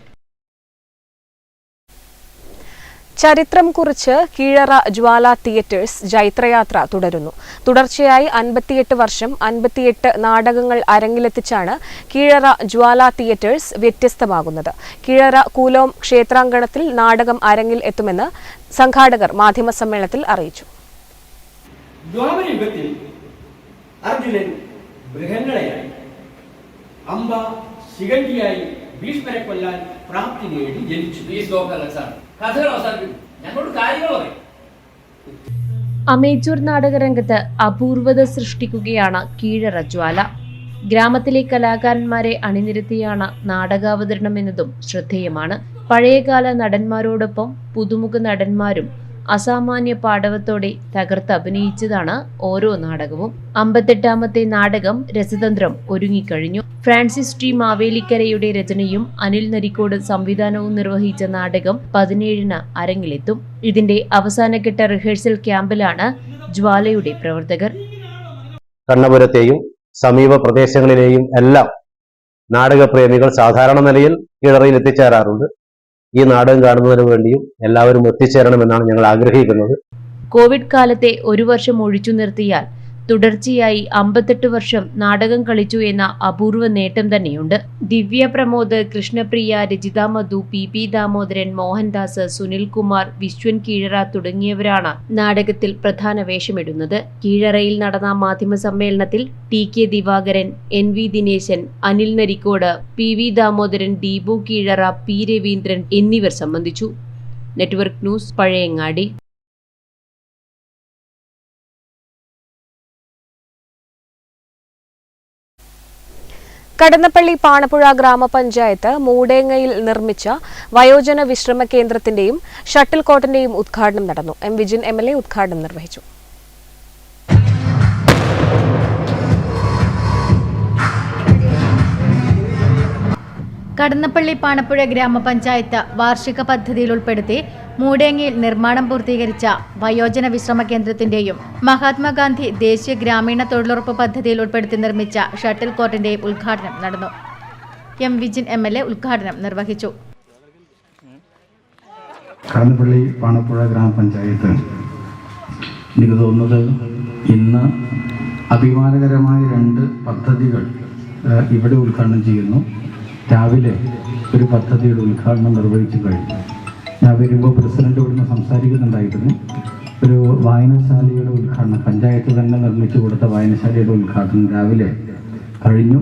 ചരിത്രം കുറിച്ച് കീഴറ ജ്വാല തിയേറ്റേഴ്സ് ജൈത്രയാത്ര തുടരുന്നു. തുടർച്ചയായി 58 വർഷം 58 നാടകങ്ങൾ അരങ്ങിലെത്തിച്ചാണ് കീഴറ ജ്വാല തിയേറ്റേഴ്സ് വ്യത്യസ്തമാകുന്നത്. കീഴറ കൂലോം ക്ഷേത്രാങ്കണത്തിൽ നാടകം അരങ്ങിൽ എത്തുമെന്ന് സംഘാടകർ മാധ്യമസമ്മേളനത്തിൽ അറിയിച്ചു. ദ്വാപരയുഗത്തിൽ അർജുനൻ മൃഗങ്ങളെയായി, അംബ ശിഖണ്ഡിയായി ഭീഷ്മരെ കൊല്ലാൻ പ്രാപ്തി നേടി ജനിച്ചു. അമേച്ചൂർ നാടകരംഗത്ത് അപൂർവത സൃഷ്ടിക്കുകയാണ് കീഴറ ജ്വാല. ഗ്രാമത്തിലെ കലാകാരന്മാരെ അണിനിരത്തിയാണ് നാടകാവതരണം എന്നതും ശ്രദ്ധേയമാണ്. പഴയകാല നടന്മാരോടൊപ്പം പുതുമുഖ നടന്മാരും അസാമാന്യ പാടവത്തോടെ തകർത്ത് അഭിനയിച്ചതാണ് ഓരോ നാടകവും. 58ാമത്തെ നാടകം രസതന്ത്രം ഒരുങ്ങിക്കഴിഞ്ഞു. ഫ്രാൻസിസ് ടി മാവേലിക്കരയുടെ രചനയും അനിൽ നരിക്കോട് സംവിധാനവും നിർവഹിച്ച നാടകം 17-ന് അരങ്ങിലെത്തും. ഇതിന്റെ അവസാനഘട്ട റിഹേഴ്സൽ ക്യാമ്പിലാണ് ജ്വാലയുടെ പ്രവർത്തകർ. കണ്ണപുരത്തെയും സമീപ പ്രദേശങ്ങളിലെയും എല്ലാം നാടകപ്രേമികൾ സാധാരണ നിലയിൽ കീഴറയിൽ എത്തിച്ചേരാറുണ്ട്. ഈ നാടകം കാണുന്നതിന് വേണ്ടിയും എല്ലാവരും എത്തിച്ചേരണമെന്നാണ് ഞങ്ങൾ ആഗ്രഹിക്കുന്നത്. കോവിഡ് കാലത്തെ 1 വർഷം ഒഴിച്ചു നിർത്തിയാൽ തുടർച്ചയായി 58 വർഷം നാടകം കളിച്ചു എന്ന അപൂർവ നേട്ടം തന്നെയുണ്ട്. ദിവ്യ പ്രമോദ്, കൃഷ്ണപ്രിയ, രജിത മധു, PP ദാമോദരൻ, മോഹൻദാസ്, സുനിൽകുമാർ, വിശ്വൻ കീഴറ തുടങ്ങിയവരാണ് നാടകത്തിൽ പ്രധാന വേഷമിടുന്നത്. കീഴറയിൽ നടന്ന മാധ്യമ സമ്മേളനത്തിൽ TK Divakaran, NV Dineshan, Anil Narikkode, PV Damodaran, Deepu Keezhara, P Raveendran എന്നിവർ സംബന്ധിച്ചു. Network news, Pazhayangadi. കടന്നപ്പള്ളി പാണപ്പുഴ ഗ്രാമപഞ്ചായത്ത് മൂടേങ്ങയിൽ നിർമ്മിച്ച വയോജന വിശ്രമ കേന്ദ്രത്തിന്റെയും ഷട്ടിൽ കോർട്ടിന്റെയും ഉദ്ഘാടനം നടന്നു. M വിജിൻ MLA ഉദ്ഘാടനം നിർവഹിച്ചു. കടന്നപ്പള്ളി പാണപ്പുഴ ഗ്രാമപഞ്ചായത്ത് വാർഷിക പദ്ധതിയിൽ ഉൾപ്പെടുത്തി മൂടേങ്ങയിൽ നിർമ്മാണം പൂർത്തീകരിച്ച വയോജന വിശ്രമ കേന്ദ്രത്തിന്റെയും മഹാത്മാഗാന്ധി ദേശീയ ഗ്രാമീണ തൊഴിലുറപ്പ് പദ്ധതിയിൽ ഉൾപ്പെടുത്തി നിർമ്മിച്ച ഷട്ടിൽ കോർട്ടിന്റെയും ഉദ്ഘാടനം നടന്നു. M വിജിൻ MLA ഉദ്ഘാടനം നിർവഹിച്ചു. കടന്നപ്പള്ളി പാണപ്പുഴ ഗ്രാമപഞ്ചായത്ത് എനിക്ക് തോന്നുന്നത് ഇന്ന് അഭിമാനകരമായ 2 പദ്ധതികൾ ഇവിടെ ഉദ്ഘാടനം ചെയ്യുന്നു. രാവിലെ ഒരു പദ്ധതിയുടെ ഉദ്ഘാടനം നിർവഹിച്ചു കഴിഞ്ഞു. ഞാൻ വരുമ്പോൾ പ്രസിഡന്റ് ഇവിടുന്ന് സംസാരിക്കുന്നുണ്ടായിരുന്നു. ഒരു വായനശാലയുടെ ഉദ്ഘാടനം, പഞ്ചായത്ത് തന്നെ നിർമ്മിച്ചു കൊടുത്ത വായനശാലയുടെ ഉദ്ഘാടനം രാവിലെ കഴിഞ്ഞു.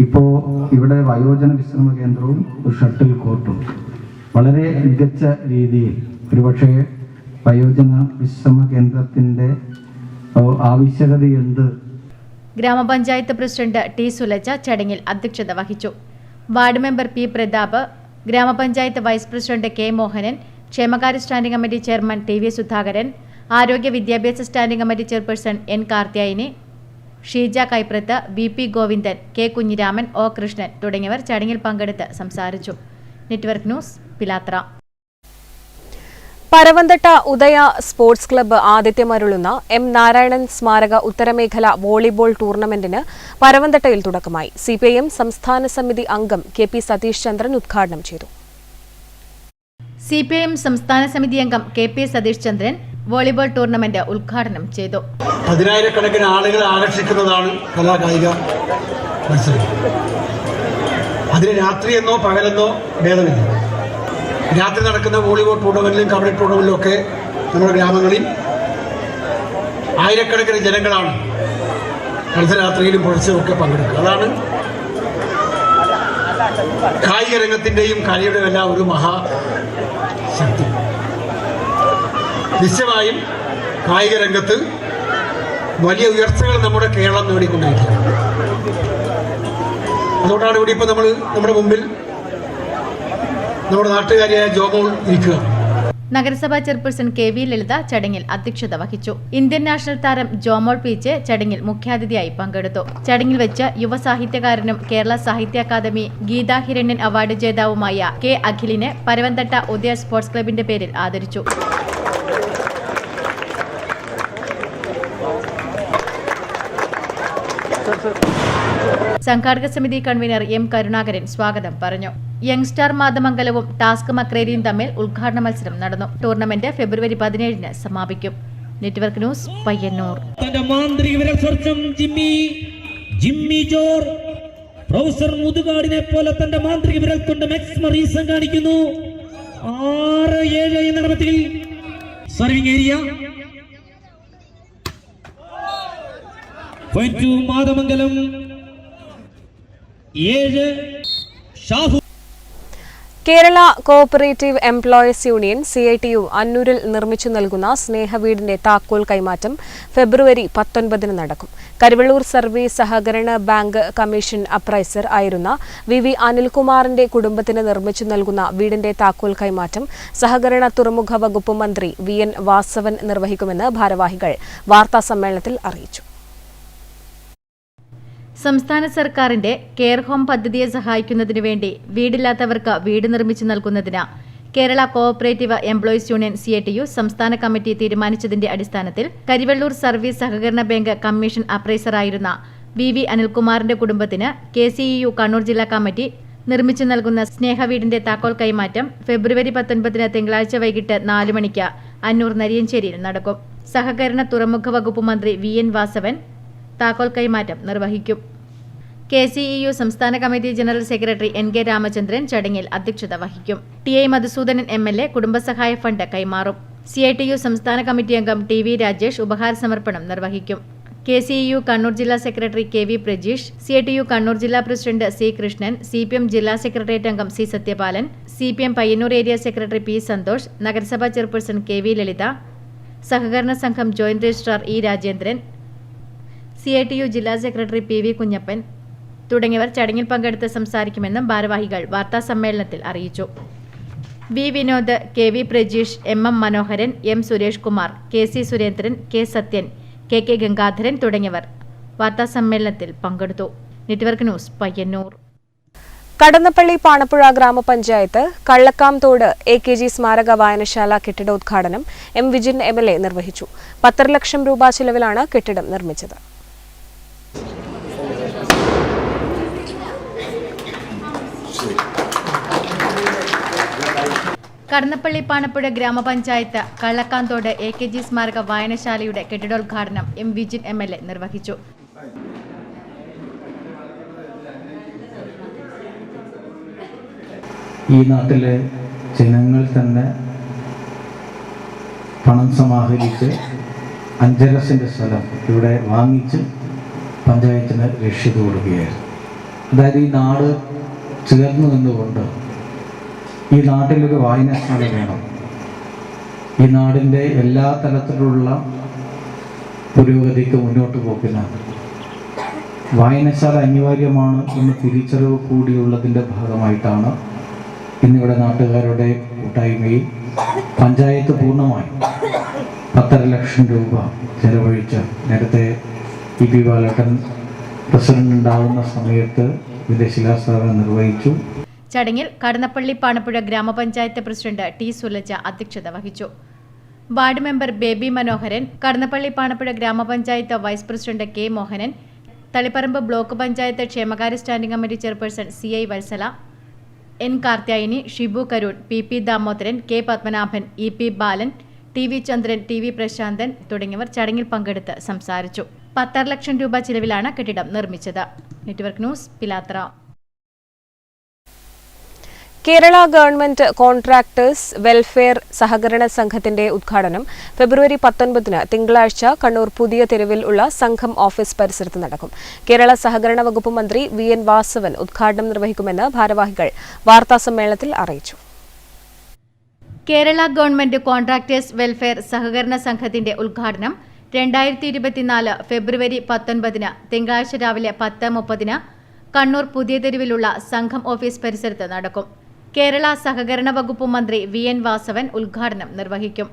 ഇപ്പോൾ ഇവിടെ വയോജന വിശ്രമ കേന്ദ്രവും ഒരു ഷട്ടിൽ കോർട്ടും വളരെ മികച്ച രീതിയിൽ, ഒരുപക്ഷെ വയോജന വിശ്രമ കേന്ദ്രത്തിൻ്റെ ആവശ്യകത എന്ത്? ഗ്രാമപഞ്ചായത്ത് പ്രസിഡന്റ് T സുലജ ചടങ്ങിൽ അധ്യക്ഷത വഹിച്ചു. വാർഡ് മെമ്പർ P പ്രതാപ്, ഗ്രാമപഞ്ചായത്ത് വൈസ് പ്രസിഡന്റ് കെ മോഹനൻ, ക്ഷേമകാര്യ standing committee chairman T V Sudhakaran, ആരോഗ്യ വിദ്യാഭ്യാസ standing committee chairperson N Karthiyayini, Sheeja Kaiprath, V P Govindan, K Kunhiraman, O Krishnan തുടങ്ങിയവർ ചടങ്ങിൽ പങ്കെടുത്ത് സംസാരിച്ചു. Network news, Pilathra. Paravanthatta Udaya sports club ആതിഥ്യമരുളുന്ന എം നാരായണൻ സ്മാരക ഉത്തരമേഖല വോളിബോൾ ടൂർണമെന്റിന് പരവന്തട്ടയിൽ തുടക്കമായി. സിപിഐഎം സംസ്ഥാന സമിതി അംഗം കെ പി സതീഷ് ചന്ദ്രൻ ഉദ്ഘാടനം ചെയ്തു. സിപിഐഎം സംസ്ഥാന സമിതി അംഗം K P Satheesh Chandran volleyball tournament ഉദ്ഘാടനം ചെയ്തു. 10,000-കണക്കിന് ആളുകളെ ആകർഷിക്കുന്നതാണ് കലാകായിക മത്സരം. അതിന് രാത്രിയെന്നോ പകലെന്നോ ഭേദമില്ല. രാത്രി നടക്കുന്ന വോളിബോൾ ടൂർണമെന്റിലും കബഡി ടൂർണമെന്റിലും ഒക്കെ നമ്മുടെ ഗ്രാമങ്ങളിൽ ആയിരക്കണക്കിന് ജനങ്ങളാണ് അർദ്ധരാത്രിയിലും പുലർച്ചെയൊക്കെ പങ്കെടുക്കുക. അതാണ് കായിക രംഗത്തിന്റെയും കലയുടെയും എല്ലാം ഒരു മഹാശക്തി. നിശ്ചയമായും കായിക രംഗത്ത് വലിയ ഉയർച്ചകൾ നമ്മുടെ കേരളം നേടിക്കൊണ്ടിരിക്കുകയാണ്. അതുകൊണ്ടാണ് ഇവിടെ ഇപ്പോൾ നമ്മുടെ മുമ്പിൽ നമ്മുടെ നാട്ടുകാരിയായ ജോമോൾ ഇരിക്കുക. നഗരസഭാ ചെയർപേഴ്സൺ കെ വി ലളിത ചടങ്ങിൽ അധ്യക്ഷത വഹിച്ചു. ഇന്ത്യൻ നാഷണൽ താരം ജോമോൾ പീച്ച് ചടങ്ങിൽ മുഖ്യാതിഥിയായി പങ്കെടുത്തു. ചടങ്ങിൽ വെച്ച് യുവ സാഹിത്യകാരനും കേരള സാഹിത്യ അക്കാദമി ഗീതാ ഹിരണ്യൻ അവാർഡ് ജേതാവുമായ കെ അഖിലിനെ പരവന്തട്ട ഉദയ സ്പോർട്സ് ക്ലബിന്റെ പേരിൽ ആദരിച്ചു. സംഘാടക സമിതി കൺവീനർ എം കരുണാകരൻ സ്വാഗതം പറഞ്ഞു. യങ്സ്റ്റാർ മാതമംഗലവും ടാസ്ക് മക്രേരിയും തമ്മിൽ ഉദ്ഘാടന മത്സരം നടന്നു. ടൂർണമെന്റ് ഫെബ്രുവരി 17-ന് സമാപിക്കും. Network news, Payyanur. പ്രൊഫസർ മുതുകാടിനെ പോലെ തന്റെ മാന്ത്രിക വിരൽ കൊണ്ട് മെക്സ്മറീസം കാണിക്കുന്നു. 6-7 എന്ന നടപടിയിൽ serving area Mathamangalam 7 Shahu. Kerala cooperative employees union CITU അന്നൂരിൽ നിർമ്മിച്ചു നൽകുന്ന സ്നേഹവീടിന്റെ താക്കോൽ കൈമാറ്റം ഫെബ്രുവരി 19-ന് നടക്കും. കരുവള്ളൂർ സർവീസ് സഹകരണ ബാങ്ക് കമ്മീഷൻ അപ്രൈസർ ആയിരുന്ന വി അനിൽകുമാറിന്റെ കുടുംബത്തിന് നിർമ്മിച്ചു നൽകുന്ന വീടിന്റെ താക്കോൽ കൈമാറ്റം സഹകരണ തുറമുഖ വകുപ്പ് മന്ത്രി VN വാസവൻ നിർവഹിക്കുമെന്ന് ഭാരവാഹികൾ വാർത്താസമ്മേളനത്തിൽ അറിയിച്ചു. സംസ്ഥാന സർക്കാരിന്റെ കെയർ ഹോം പദ്ധതിയെ സഹായിക്കുന്നതിനു വേണ്ടി വീടില്ലാത്തവർക്ക് വീട് നിർമ്മിച്ചു നൽകുന്നതിന് Kerala cooperative employees union CITU സംസ്ഥാന കമ്മിറ്റി തീരുമാനിച്ചതിന്റെ അടിസ്ഥാനത്തിൽ കരിവള്ളൂർ സർവീസ് സഹകരണ ബാങ്ക് കമ്മീഷൻ അപ്രൈസറായിരുന്ന വി അനിൽകുമാറിന്റെ കുടുംബത്തിന് KCEU കണ്ണൂർ ജില്ലാ കമ്മിറ്റി നിർമ്മിച്ചു നൽകുന്ന സ്നേഹവീടിന്റെ താക്കോൽ കൈമാറ്റം ഫെബ്രുവരി 19-ന് തിങ്കളാഴ്ച വൈകിട്ട് 4 മണിക്ക് അന്നൂർ നരിയഞ്ചേരിയിൽ നടക്കും. സഹകരണ തുറമുഖ വകുപ്പ് മന്ത്രി VN വാസവൻ താക്കോൽ കൈമാറ്റം നിർവഹിക്കും. KCEU സംസ്ഥാന committee general secretary NK Ramachandran ചടങ്ങിൽ അധ്യക്ഷത വഹിക്കും. TI മധുസൂദനൻ MLA കുടുംബസഹായ ഫണ്ട് കൈമാറും. CITU സംസ്ഥാന കമ്മിറ്റി അംഗം TV രാജേഷ് ഉപഹാര സമർപ്പണം നിർവഹിക്കും. KCEU കണ്ണൂർ ജില്ലാ secretary KV Prajeesh, CITU Kannur ജില്ലാ പ്രസിഡന്റ് C കൃഷ്ണൻ, CPM ജില്ലാ സെക്രട്ടേറിയറ്റ് അംഗം C Sathyapalan, CPM Payyanur area secretary P Santhosh, നഗരസഭാ ചെയർപേഴ്സൺ KV ലളിത, സഹകരണ സംഘം joint registrar E Rajendran, CITU ജില്ലാ സെക്രട്ടറി PV കുഞ്ഞപ്പൻ തുടങ്ങിയവർ ചടങ്ങിൽ പങ്കെടുത്ത് സംസാരിക്കുമെന്നും ഭാരവാഹികൾ വാർത്താസമ്മേളനത്തിൽ അറിയിച്ചു. V Vinod, KV Prajeesh, MM മനോഹരൻ, M Suresh Kumar, KC Surendran, K Sathyan, KK Gangadharan തുടങ്ങിയവർ വാർത്താസമ്മേളനത്തിൽ പങ്കെടുത്തു. Network news, Payyanur. Kadannappalli Panapuzha grama panchayat Kallakkamthode AKG സ്മാരക വായനശാല കെട്ടിടോദ്ഘാടനം M വിജിൻ MLA നിർവഹിച്ചു. 10 ലക്ഷം രൂപ ചിലവിലാണ് കെട്ടിടം നിർമ്മിച്ചത്. കടന്നപ്പള്ളി പാണപ്പുഴ ഗ്രാമപഞ്ചായത്ത് കള്ളക്കാംതോട് AKG സ്മാരക വായനശാലയുടെ കെട്ടിടോദ്ഘാടനം M വിജിൻ MLA നിർവഹിച്ചു. ഈ നാട്ടിലെ ജനങ്ങൾ തന്നെ പണം സമാഹരിച്ച് 5.5 സെന്റ് സ്ഥലം ഇവിടെ വാങ്ങിച്ച് പഞ്ചായത്തിന് രക്ഷിതു കൊടുക്കുകയായിരുന്നു. അതായത് ഈ നാട് ചേർന്ന് നിന്നുകൊണ്ട് ഈ നാട്ടിലൊരു വായനശാല വേണം, ഈ നാടിൻ്റെ എല്ലാ തലത്തിലുള്ള പുരോഗതിക്ക് മുന്നോട്ട് പോക്കിന് വായനശാല അനിവാര്യമാണ് എന്ന തിരിച്ചറിവ് കൂടിയുള്ളതിൻ്റെ ഭാഗമായിട്ടാണ് ഇന്നിവിടെ നാട്ടുകാരുടെ കൂട്ടായ്മയിൽ പഞ്ചായത്ത് പൂർണ്ണമായി 10.5 ലക്ഷം രൂപ ചെലവഴിച്ച് നേരത്തെ EP ബാലട്ടൻ പ്രസിഡന്റ് ഉണ്ടാകുന്ന സമയത്ത് ഇതിന്റെ ശിലാസ്ഥാപനം നിർവഹിച്ചു. ചടങ്ങിൽ കടന്നപ്പള്ളി പാണപ്പുഴ ഗ്രാമപഞ്ചായത്ത് പ്രസിഡന്റ് T. സുലജ അധ്യക്ഷത വഹിച്ചു. Ward member Baby Manoharan, Kadannappalli Panapuzha grama panchayat vice president K. Mohanan, Taliparamba block panchayat ക്ഷേമകാര്യ standing committee chairperson CI Valsala, N. Karthyayani, Shibu Karun, PP Damodaran, K. Padmanabhan, EP Balan, TV Chandran, TV Prasanthan തുടങ്ങിയവർ ചടങ്ങിൽ പങ്കെടുത്ത് സംസാരിച്ചു. 10.5 ലക്ഷം രൂപ ചിലവിലാണ് കെട്ടിടം നിർമ്മിച്ചത്. Network news, Pilathra. Kerala government contractors welfare സഹകരണ സംഘത്തിന്റെ ഉദ്ഘാടനം ഫെബ്രുവരി 19 തിങ്കളാഴ്ച കണ്ണൂർ പുതിയ തെരുവിൽ ഉള്ള സംഘം ഓഫീസ് പരിസരത്ത് നടക്കും. കേരള സഹകരണ വകുപ്പ് മന്ത്രി VN വാസവൻ ഉദ്ഘാടനം നിർവഹിക്കുമെന്ന് ഭാരവാഹികൾ വാർത്താസമ്മേളനത്തിൽ അറിയിച്ചു. കേരള ഗവൺമെന്റ് കോൺട്രാക്ടേഴ്സ് വെൽഫെയർ സഹകരണ സംഘത്തിന്റെ ഉദ്ഘാടനം 2024 ഫെബ്രുവരി 19 തിങ്കളാഴ്ച രാവിലെ 10:30 കണ്ണൂർ പുതിയ തെരുവിലുള്ള സംഘം ഓഫീസ് പരിസരത്ത് നടക്കും. കേരള സഹകരണ വകുപ്പ് മന്ത്രി VN വാസവൻ ഉദ്ഘാടനം നിർവഹിക്കും.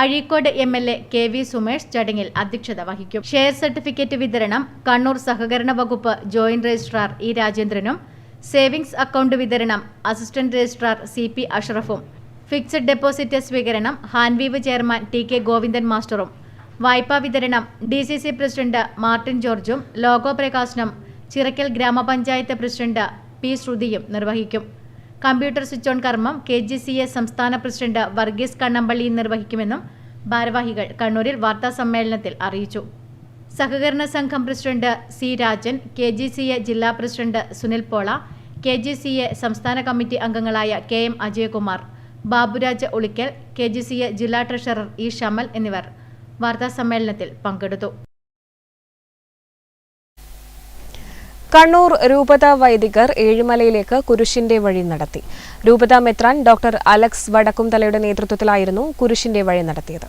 അഴീക്കോട് MLA KV സുമേഷ് ചടങ്ങിൽ അധ്യക്ഷത വഹിക്കും. ഷെയർ സർട്ടിഫിക്കറ്റ് വിതരണം കണ്ണൂർ സഹകരണ വകുപ്പ് ജോയിന്റ് രജിസ്ട്രാർ E. രാജേന്ദ്രനും, സേവിംഗ്സ് അക്കൗണ്ട് വിതരണം അസിസ്റ്റന്റ് രജിസ്ട്രാർ CP അഷ്റഫും, ഫിക്സഡ് ഡെപ്പോസിറ്റ് സ്വീകരണം ഹാൻവീവ് ചെയർമാൻ TK ഗോവിന്ദൻ മാസ്റ്ററും, വായ്പാ വിതരണം DCC പ്രസിഡന്റ് മാർട്ടിൻ ജോർജും, ലോഗോ പ്രകാശനം ചിറക്കൽ ഗ്രാമപഞ്ചായത്ത് പ്രസിഡന്റ് P. ശ്രുതിയും നിർവഹിക്കും. കമ്പ്യൂട്ടർ സ്വിച്ച് ഓൺ കർമ്മം KGCA സംസ്ഥാന പ്രസിഡന്റ് വർഗീസ് കണ്ണമ്പള്ളി നിർവഹിക്കുമെന്നും ഭാരവാഹികൾ കണ്ണൂരിൽ വാർത്താസമ്മേളനത്തിൽ അറിയിച്ചു. സഹകരണ സംഘം പ്രസിഡന്റ് C. രാജൻ, KGCA ജില്ലാ പ്രസിഡന്റ് സുനിൽ പോള, KGCA സംസ്ഥാന കമ്മിറ്റി അംഗങ്ങളായ KM അജയകുമാർ, ബാബുരാജ് ഉളിക്കൽ, KGCA ജില്ലാ ട്രഷറർ E. ഷമൽ എന്നിവർ വാർത്താസമ്മേളനത്തിൽ പങ്കെടുത്തു. കണ്ണൂർ രൂപത വൈദികർ ഏഴിമലയിലേക്ക് കുരിശിന്റെ വഴി നടത്തി. രൂപത മെത്രാൻ ഡോക്ടർ അലക്സ് വടക്കുംതലയുടെ നേതൃത്വത്തിലായിരുന്നു കുരിശിന്റെ വഴി നടത്തിയത്.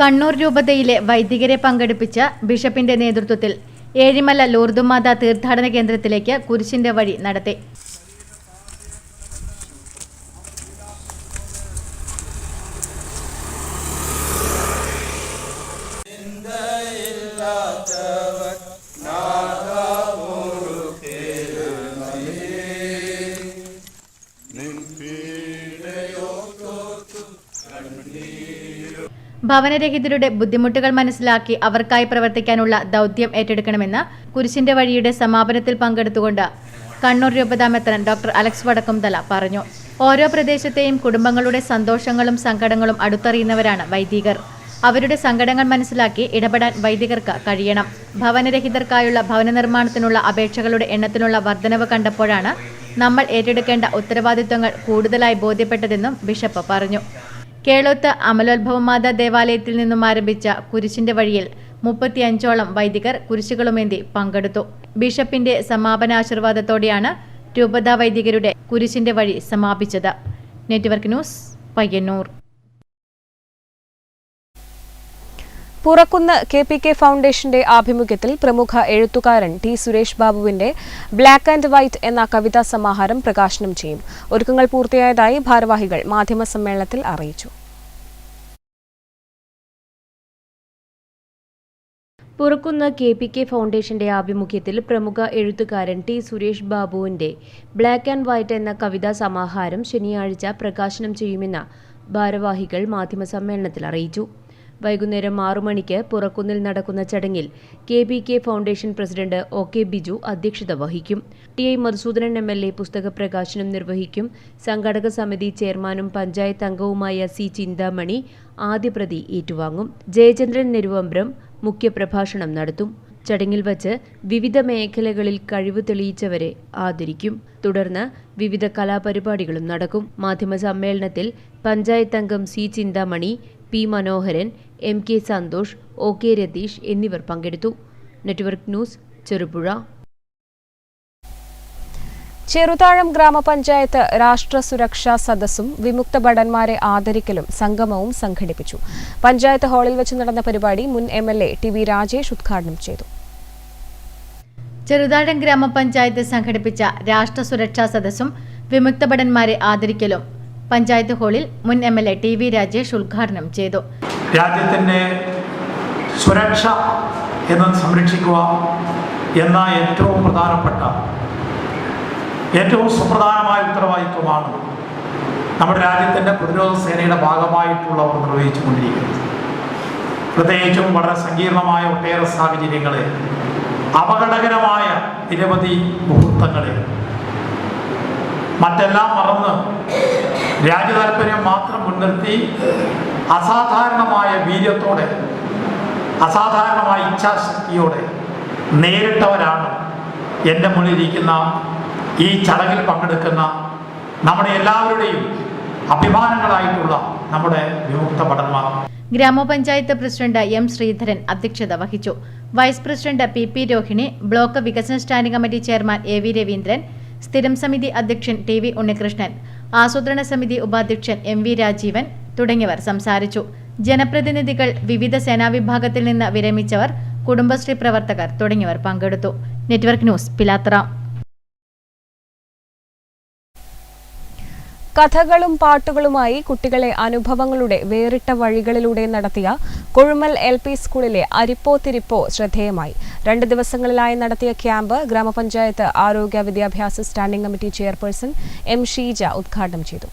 കണ്ണൂർ രൂപതയിലെ വൈദികരെ പങ്കെടുപ്പിച്ച ബിഷപ്പിന്റെ നേതൃത്വത്തിൽ ഏഴിമല ലൂർദുമാത തീർത്ഥാടന കേന്ദ്രത്തിലേക്ക് കുരിശിന്റെ വഴി നടത്തി. ഭവനരഹിതരുടെ ബുദ്ധിമുട്ടുകൾ മനസ്സിലാക്കി അവർക്കായി പ്രവർത്തിക്കാനുള്ള ദൗത്യം ഏറ്റെടുക്കണമെന്ന് കുരിശിന്റെ വഴിയുടെ സമാപനത്തിൽ പങ്കെടുത്തുകൊണ്ട് കണ്ണൂർ രൂപതാ മെത്രാൻ ഡോക്ടർ അലക്സ് വടക്കുംതല പറഞ്ഞു. ഓരോ പ്രദേശത്തെയും കുടുംബങ്ങളുടെ സന്തോഷങ്ങളും സങ്കടങ്ങളും അടുത്തറിയുന്നവരാണ് വൈദികർ. അവരുടെ സങ്കടങ്ങൾ മനസ്സിലാക്കി ഇടപെടാൻ വൈദികർക്ക് കഴിയണം. ഭവനരഹിതർക്കായുള്ള ഭവന നിർമ്മാണത്തിനുള്ള അപേക്ഷകളുടെ എണ്ണത്തിനുള്ള വർധനവ് കണ്ടപ്പോഴാണ് നമ്മൾ ഏറ്റെടുക്കേണ്ട ഉത്തരവാദിത്വങ്ങൾ കൂടുതലായി ബോധ്യപ്പെട്ടതെന്നും ബിഷപ്പ് പറഞ്ഞു. കേളോത്ത് അമലോത്ഭവമാത ദേവാലയത്തിൽ നിന്നും ആരംഭിച്ച കുരിശിന്റെ വഴിയിൽ 35ഓളം വൈദികർ കുരിശുകളുമേന്തി പങ്കെടുത്തു. ബിഷപ്പിന്റെ സമാപനാശീർവാദത്തോടെയാണ് രൂപതാ വൈദികരുടെ കുരിശിന്റെ വഴി സമാപിച്ചത്. Network news, Payyanur. Purakkunnu KPK ഫൗണ്ടേഷന്റെ ആഭിമുഖ്യത്തിൽ പ്രമുഖ എഴുത്തുകാരൻ T. സുരേഷ് ബാബുവിന്റെ ബ്ലാക്ക് ആൻഡ് വൈറ്റ് എന്ന കവിതാ സമാഹാരം പ്രകാശനം ചെയ്യും. ഒരുക്കങ്ങൾ പൂർത്തിയായതായി ഭാരവാഹികൾ മാധ്യമസമ്മേളനത്തിൽ അറിയിച്ചു. പുറക്കുന്ന് KPK ഫൗണ്ടേഷന്റെ ആഭിമുഖ്യത്തിൽ പ്രമുഖ എഴുത്തുകാരൻ T. സുരേഷ് ബാബുവിന്റെ ബ്ലാക്ക് ആൻഡ് വൈറ്റ് എന്ന കവിതാ സമാഹാരം ശനിയാഴ്ച പ്രകാശനം ചെയ്യുമെന്ന് ഭാരവാഹികൾ മാധ്യമസമ്മേളനത്തിൽ അറിയിച്ചു. വൈകുന്നേരം 6 മണിക്ക് പുറക്കുന്നിൽ നടക്കുന്ന ചടങ്ങിൽ KPK foundation president OK Biju അധ്യക്ഷത വഹിക്കും. TI മധുസൂദനൻ MLA പുസ്തക പ്രകാശനം നിർവഹിക്കും. സംഘാടക സമിതി ചെയർമാനും പഞ്ചായത്ത് അംഗവുമായ C. ചിന്താമണി ആദ്യപ്രതി ഏറ്റുവാങ്ങും. ജയചന്ദ്രൻ നെരുവമ്പ്രം മുഖ്യപ്രഭാഷണം നടത്തും. ചടങ്ങിൽ വച്ച് വിവിധ മേഖലകളിൽ കഴിവ് തെളിയിച്ചവരെ ആദരിക്കും. തുടർന്ന് വിവിധ കലാപരിപാടികളും നടക്കും. മാധ്യമ സമ്മേളനത്തിൽ പഞ്ചായത്ത് അംഗം C. ചിന്താമണി, P. മനോഹരൻ, MK സന്തോഷ്, OK രതീഷ് എന്നിവർ പങ്കെടുത്തു. Network news, Cherupuzha. ചെറുതാഴം ഗ്രാമപഞ്ചായത്ത് രാഷ്ട്ര സുരക്ഷാ സദസ്സും വിമുക്ത ഭടന്മാരെ ആദരിക്കലും സംഗമവും സംഘടിപ്പിച്ചു. പഞ്ചായത്ത് ഹാളിൽ വെച്ച് നടന്ന പരിപാടി മുൻ MLA TB രാജേഷ് ഉദ്ഘാടനം ചെയ്തു. ചെറുതാഴം ഗ്രാമപഞ്ചായത്ത് സംഘടിപ്പിച്ച രാഷ്ട്ര സുരക്ഷാ സദസ്സും വിമുക്ത ഭടന്മാരെ ആദരിക്കലും പഞ്ചായത്ത് ഹാളിൽ മുൻ MLA TV രാജേഷ് ഉദ്ഘാടനം ചെയ്തു. രാജ്യത്തിൻ്റെ സുരക്ഷ എന്ന് സംരക്ഷിക്കുക എന്ന ഏറ്റവും പ്രധാനപ്പെട്ട ഏറ്റവും സുപ്രധാനമായ ഉത്തരവാദിത്വമാണ് നമ്മുടെ രാജ്യത്തിൻ്റെ പ്രതിരോധ സേനയുടെ ഭാഗമായിട്ടുള്ളവർ നിർവഹിച്ചുകൊണ്ടിരിക്കുന്നത്. പ്രത്യേകിച്ചും വളരെ സങ്കീർണമായ ഒട്ടേറെ സാഹചര്യങ്ങളെ, അപകടകരമായ നിരവധി മുഹൂർത്തങ്ങളെ മറ്റെല്ലാം മറന്ന് രാജ്യതാൽപര്യം മാത്രം മുൻനിർത്തി അസാധാരണമായ വീര്യത്തോടെ, അസാധാരണമായ ഇച്ഛാശക്തിയോടെ നേരിട്ടവരാണ് എൻ്റെ മുന്നിലിരിക്കുന്ന ഈ ചടങ്ങിൽ പങ്കെടുക്കുന്ന നമ്മുടെ എല്ലാവരുടെയും അഭിമാനങ്ങളായിട്ടുള്ള നമ്മുടെ വിമുക്ത ഭടന്മാർ. ഗ്രാമപഞ്ചായത്ത് പ്രസിഡന്റ് M. ശ്രീധരൻ അധ്യക്ഷത വഹിച്ചു. Vice president PP Rohini, block വികസന standing committee chairman AV Raveendran, സ്ഥിരം സമിതി അധ്യക്ഷൻ TV ഉണ്ണികൃഷ്ണൻ, ആസൂത്രണ സമിതി ഉപാധ്യക്ഷൻ MV രാജീവൻ തുടങ്ങിയവർ സംസാരിച്ചു. ജനപ്രതിനിധികൾ, വിവിധ സേനാവിഭാഗത്തിൽ നിന്ന് വിരമിച്ചവർ, കുടുംബശ്രീ പ്രവർത്തകർ തുടങ്ങിയവർ പങ്കെടുത്തു. Network news, Pilathara. കഥകളും പാട്ടുകളുമായി കുട്ടികളെ അനുഭവങ്ങളുടെ വേറിട്ട വഴികളിലൂടെ നടത്തിയ കൊഴുമൽ LP സ്കൂളിലെ അരിപ്പോ തിരിപ്പോ ശ്രദ്ധേയമായി. 2 ദിവസങ്ങളിലായി നടത്തിയ ക്യാമ്പ് ഗ്രാമപഞ്ചായത്ത് ആരോഗ്യ വിദ്യാഭ്യാസ standing committee chairperson M. Sheeja ഉദ്ഘാടനം ചെയ്തു.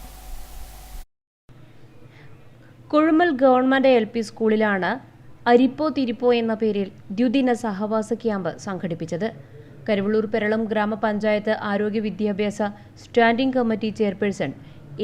കൊഴുമൽ ഗവൺമെന്റ് LP സ്കൂളിലാണ് അരിപ്പോ തിരിപ്പോ എന്ന പേരിൽ ദ്വിദിന സഹവാസ ക്യാമ്പ് സംഘടിപ്പിച്ചത്. കരുവള്ളൂർ പെരളം ഗ്രാമപഞ്ചായത്ത് ആരോഗ്യ വിദ്യാഭ്യാസ standing committee chairperson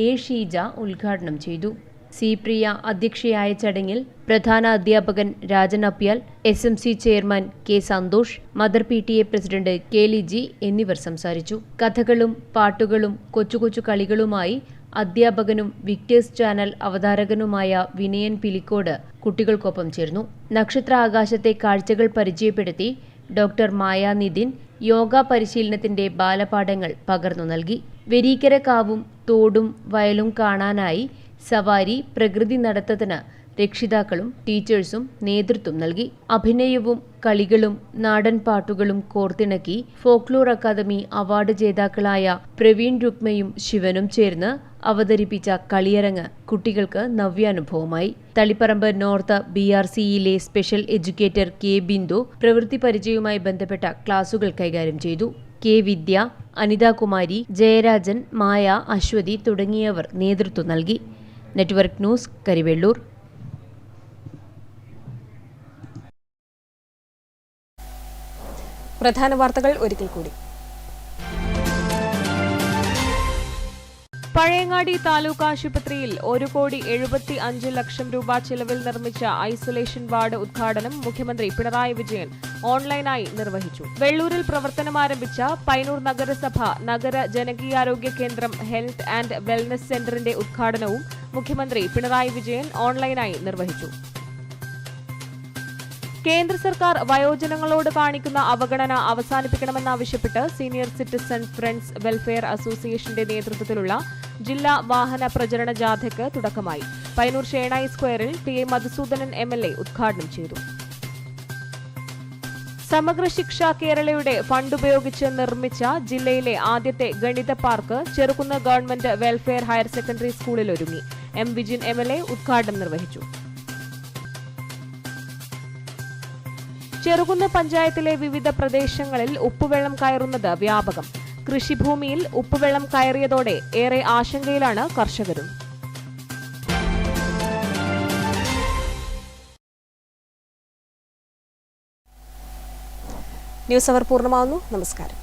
A. Sheeja ഉദ്ഘാടനം ചെയ്തു. C. പ്രിയ അധ്യക്ഷയായ ചടങ്ങിൽ പ്രധാന അധ്യാപകൻ Rajan Apyal, SMC chairman K. Santhosh, mother PTA president K. Liji എന്നിവർ സംസാരിച്ചു. കഥകളും പാട്ടുകളും കൊച്ചു കൊച്ചു കളികളുമായി അധ്യാപകനും വിക്ടേഴ്സ് ചാനൽ അവതാരകനുമായ വിനയൻ പിലിക്കോട് കുട്ടികൾക്കൊപ്പം ചേർന്നു. നക്ഷത്ര ആകാശത്തെ കാഴ്ചകൾ പരിചയപ്പെടുത്തി ഡോക്ടർ മായ നിതിൻ യോഗ പരിശീലനത്തിന്റെ ബാലപാഠങ്ങൾ പകർന്നു നൽകി. വെരീക്കര കാവും തോടും വയലും കാണാനായി സവാരി, പ്രകൃതി നടത്തത്തിന് രക്ഷിതാക്കളും ടീച്ചേഴ്സും നേതൃത്വം നൽകി. അഭിനയവും കളികളും നാടൻ പാട്ടുകളും കോർത്തിണക്കി ഫോക്ലോർ അക്കാദമി അവാർഡ് ജേതാക്കളായ പ്രവീൺ രുക്മയും ശിവനും ചേർന്ന് അവതരിപ്പിച്ച കളിയരങ്ങ് കുട്ടികൾക്ക് നവ്യാനുഭവമായി. തളിപ്പറമ്പ് നോർത്ത് BRCയിലെ സ്പെഷ്യൽ എഡ്യൂക്കേറ്റർ K. ബിന്ദു പ്രവൃത്തി പരിചയവുമായി ബന്ധപ്പെട്ട ക്ലാസുകൾ കൈകാര്യം ചെയ്തു. K. വിദ്യ, അനിതാകുമാരി, ജയരാജൻ, മായ, അശ്വതി തുടങ്ങിയവർ നേതൃത്വം നൽകി. Network news, Karivellur. പ്രധാന വാർത്തകൾ ഒരിക്കൽ കൂടി. പഴയങ്ങാടി താലൂക്ക് ആശുപത്രിയിൽ 1,75,00,000 രൂപ ചെലവിൽ നിർമ്മിച്ച ഐസൊലേഷൻ വാർഡ് ഉദ്ഘാടനം മുഖ്യമന്ത്രി പിണറായി വിജയൻ ഓൺലൈനായി നിർവഹിച്ചു. വെള്ളൂരിൽ പ്രവർത്തനമാരംഭിച്ച പയ്യന്നൂർ നഗരസഭ നഗര ജനകീയാരോഗ്യ കേന്ദ്രം ഹെൽത്ത് ആൻഡ് വെൽനസ് സെന്ററിന്റെ ഉദ്ഘാടനവും മുഖ്യമന്ത്രി പിണറായി വിജയൻ ഓൺലൈനായി നിർവഹിച്ചു. കേന്ദ്ര സർക്കാർ വയോജനങ്ങളോട് കാണിക്കുന്ന അവഗണന അവസാനിപ്പിക്കണമെന്നാവശ്യപ്പെട്ട് സീനിയർ സിറ്റിസൺ ഫ്രണ്ട്സ് വെൽഫെയർ അസോസിയേഷന്റെ നേതൃത്വത്തിലുള്ള ജില്ലാ വാഹന പ്രചരണ ജാഥയ്ക്ക് തുടക്കമായി. പയ്യന്നൂർ ഷേണായി സ്ക്വയറിൽ TA മധുസൂദനൻ MLA ഉദ്ഘാടനം ചെയ്തു. സമഗ്ര ശിക്ഷ കേരളയുടെ ഫണ്ട് ഉപയോഗിച്ച് നിർമ്മിച്ച ജില്ലയിലെ ആദ്യത്തെ ഗണിത park Cherukunnu government welfare higher secondary സ്കൂളിൽ ഒരുങ്ങി. M. വിജിൻ MLA ഉദ്ഘാടനം നിർവഹിച്ചു. ചെറുകുന്ന് പഞ്ചായത്തിലെ വിവിധ പ്രദേശങ്ങളിൽ ഉപ്പുവെള്ളം കയറുന്നത് വ്യാപകം. കൃഷിഭൂമിയിൽ ഉപ്പുവെള്ളം കയറിയതോടെ ഏറെ ആശങ്കയിലാണ് കർഷകരും. ന്യൂസ് അവർ പൂർണ്ണമാവുന്നു. നമസ്കാരം.